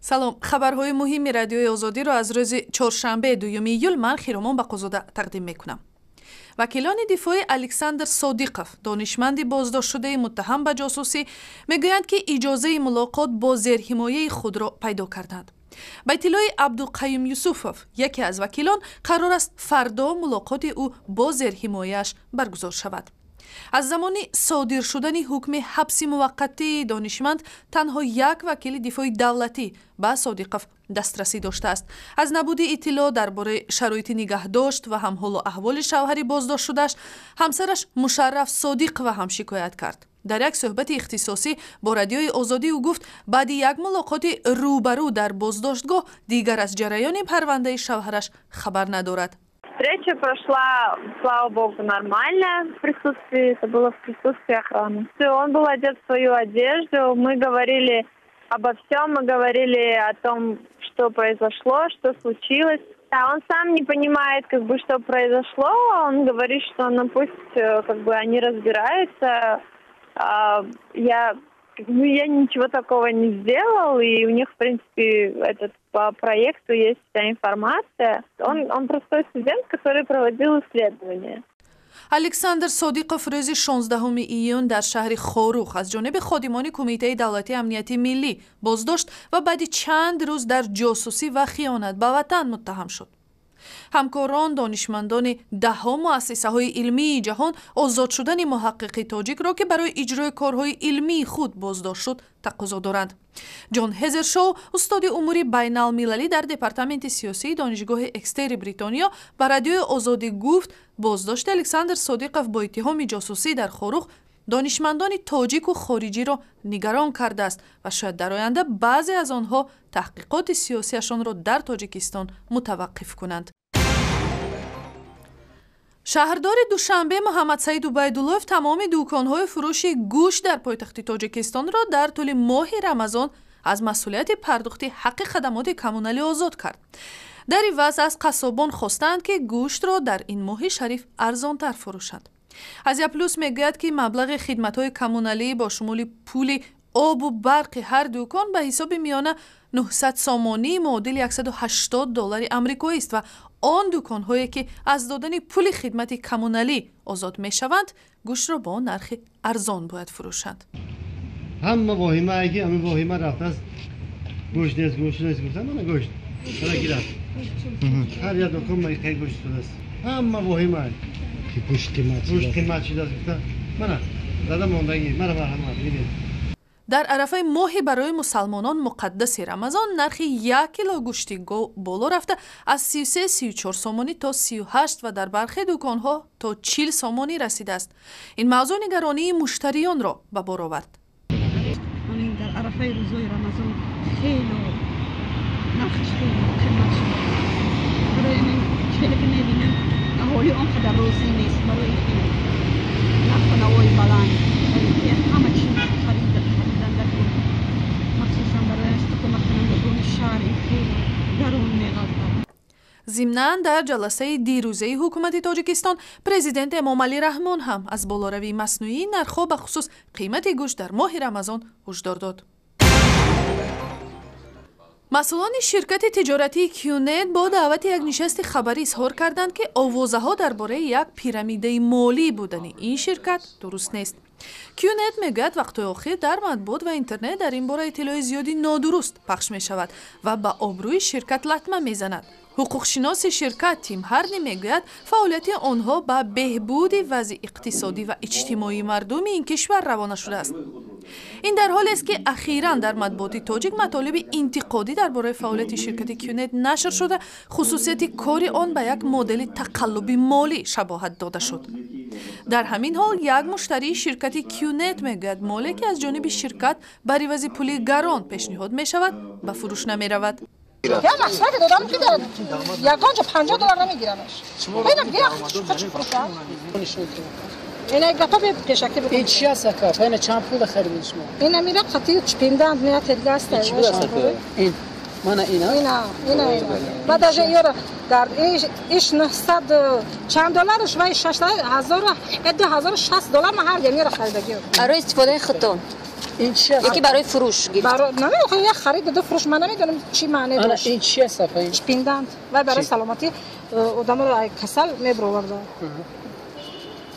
салом, хабарҳои муҳими радиои озодиро аз рӯзи чоршанбе 2 июл ман Хиромон ба Қозода тақдим мекунам. вакилони дифои Александр Содиқов, донишманди боздоштшудаи муттаҳам ба ҷосусӣ, мегӯянд ки иҷозаи мулоқот бо зерҳимояи худро пайдо карданд. ба иттилои Абдулқаюм Юсуфов, яке аз вакилон, қарор аст фардо мулоқоти ӯ бо зерҳимояаш баргузор шавад. аз замони содир шудани ҳукми ҳабси муваққатии донишманд танҳо як вакили дифои давлатӣ ба Содиқов дастрасӣ доштааст. аз набуди иттилоъ дар бораи шароити нигаҳдошт ва ҳам ҳолу аҳволи шавҳари боздоштшудааш ҳамсараш Мушарраф Содиқова ҳам шикоят кард. дар як суҳбати ихтисосӣ бо радиои озодӣ ӯ гуфт баъди як мулоқоти рӯбарӯ дар боздоштгоҳ дигар аз ҷараёни парвандаи шавҳараш хабар надорад. Встреча прошла, слава богу, нормально. Это было в присутствии охраны. Он был одет в свою одежду. Мы говорили обо всем. Мы говорили о том, что произошло, что случилось. Да, он сам не понимает, что произошло. Он говорит, что пусть они разбираются. Я ничего такого не сделал, и у них, в принципе, по проекту есть вся информация. Он простой студент, который проводил исследования. александр Содиқов рӯзи 16 июн дар шаҳри Хорух аз ҷониби ходимони кумитаи давлатии амнияти миллӣ боздошт ва баъди чанд рӯз дар ҷосусӣ ва хиёнат ба ватан муттаҳам шуд. ҳамкорон донишмандони даҳҳо муассисаҳои илмии ҷаҳон озод шудани муҳаққиқи тоҷикро ки барои иҷрои корҳои илмии худ боздошт шуд тақозо доранд. ҷон ҳезершоу, устоди умури байналмилалӣ дар департаменти сиёсии донишгоҳи экстери бритониё ба радиои озодӣ гуфт боздошти Александр Содиқов бо иттиҳоми ҷосусӣ дар Хорух донишмандони тоҷику хориҷиро нигарон кардааст ва шояд дар оянда баъзе аз онҳо таҳқиқоти сиёсиашонро дар Тоҷикистон мутаваққиф кунанд. шаҳрдори Душанбе Муҳаммадсаид Убайдуллоев тамоми дӯконҳои фурӯши гӯшт дар пойтахти Тоҷикистонро дар тӯли моҳи Рамазон аз масъулияти пардохти ҳаққи хадамоти коммуналӣ озод кард. дар иваз аз қассобон хостанд ки гӯштро дар ин моҳи шариф арзонтар фурӯшанд. азия плюс мегӯяд ки маблағи хидматҳои коммуналӣ бо шумули пули обу барқи ҳар дӯкон ба ҳисоби миёна 900 сомонии муодили $180 амрикоист ва он дӯконҳое ки аз додани пули хидмати коммуналӣ озод мешаванд гӯштро бо нархи арзон бояд фурӯшанд. ҳама воҳима аги ҳами воҳима рафтааст гӯшт нест гӯшт нест гуфтам мана гӯшт мана гирад ҳар як дӯкон маиқаи гӯшт шудааст ҳама воҳима гӯшт қимат шудааст гуфтам мана зада мондаги мара марҳамат бинед. дар арафаи моҳи барои мусалмонон муқаддаси Рамазон нархи 1 кило гӯшти гов боло рафта аз 33-34 сомонӣ то 38 ва дар бархе дӯконҳо то 40 сомонӣ расидааст. ин мавзӯъ нигаронии муштарионро ба бор овард. дар арафаи рӯзҳои Рамазон хеле нархи қимат шуда. барои ин чизе ки мебинем аҳоли он қадар розӣ нест барои нарху навои баланд ҳама чиз зимнан дар ҷаласаи дирӯзаи ҳукумати Тоҷикистон президент Эмомалӣ Раҳмон ҳам аз болоравии маснуии нархҳо ба хусус қимати гӯшт дар моҳи Рамазон ҳушдор дод. масъулони ширкати тиҷоратии кӯнет бо даъвати як нишасти хабарӣ изҳор карданд ки овозаҳо дар бораи як пирамидаи молӣ будани ин ширкат дуруст нест. кӯнет мегӯяд вақтҳои охир дар матбуот ва интернет дар ин бора иттилои зиёди нодуруст пахш мешавад ва ба обрӯи ширкат латма мезанад. ҳуқуқшиноси ширкат Тим Ҳарни мегӯяд фаъолияти онҳо ба беҳбуди вазъи иқтисодӣ ва иҷтимоии мардуми ин кишвар равона шудааст. ин дар ҳоле аст ки ахиран дар матбуоти тоҷик матолиби интиқодӣ дар бораи фаъолияти ширкати кӯнет нашр шуда хусусияти кори он ба як модели тақаллуби молӣ шабоҳат дода шуд. дар ҳамин ҳол як муштарии ширкати кӯнет мегӯяд моле ки аз ҷониби ширкат бар ивази пули гарон пешниҳод мешавад ба фурӯш намеравад. Я маслати додам ки дар ягон ҷо $50 намегирамаш. Бина бия хачи фурӯшам. Ина гапа пешакӣ бикун. Ин чи аст ака? Бина чанд пул харидед шумо? Ина мира қати чпиндан мира тедгаста. Ин мана ина. Ина. Ба даже ёра дар иш 900 чанд долларш ва $6000 $60 ма ҳар мира харидагӣ. Барои истифодаи худтон. این چی است؟ یکی برای فروش گرفت. برای نه یه خرید دو فروش من نمیدونم چی معنی داشت. این چی است صفحه؟ پیندند و برای سلامتی آدم رو کسل میبرورده.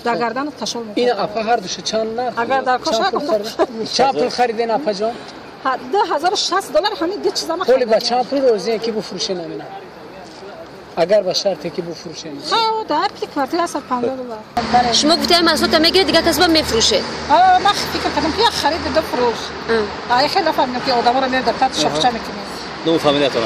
در گردن کشل میکنه. این اپا هر دوش چند نه؟ اگر در کشل چند پول خریدین اپا جان؟ $1060 همین دو چیزا ما پولی با چند پول روزی که بفروشه نمیدونم. اگر با شرطی که بفروشه ها در کی کارتی هست $50. شما گفتید محصولات میگیره دیگه کسب میفروشه. من فکر کردم که خرید دو فروش. خیلی فهمیدم که آدما رو میره دفتر شخصا میکنه. نو فامیلیتون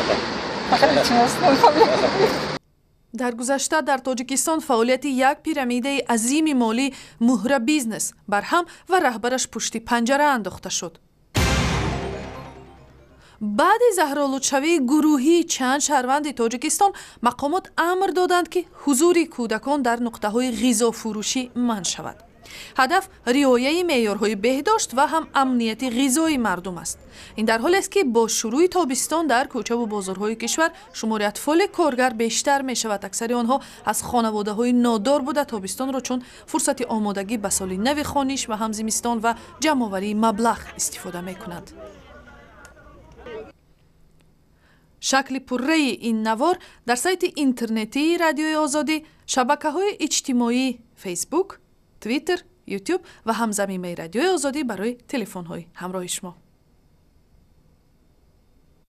در گذشته در تاجیکستان فعالیت یک پیرامید عظیم مالی مهر بیزنس برهم و رهبرش پشت پنجره انداخته شد. بعد زهرآلودشوی گروهی چند شهروند تاجیکستان مقامات امر دادند که حضور کودکان در نقطه‌های غذا فروشی منع شود. هدف رعایت معیارهای بهداشت و هم امنیت غذایی مردم است. این در حالی است که با شروع تابستان در کوچه و بازارهای کشور شمار اطفال کارگر بیشتر می شود. اکثر آنها از خانواده‌های نادار بوده تابستان را چون فرصت آمادگی به سال نو خوانیش و هم زمستان و جمع‌آوری مبلغ استفاده می کنند. شکل پرره این نوار در سایت اینترنتی رادیوی آزادی، شبکه‌های اجتماعی فیسبوک، توییتر، یوتیوب و همزمینه رادیوی آزادی برای تلفن‌های همراه شما.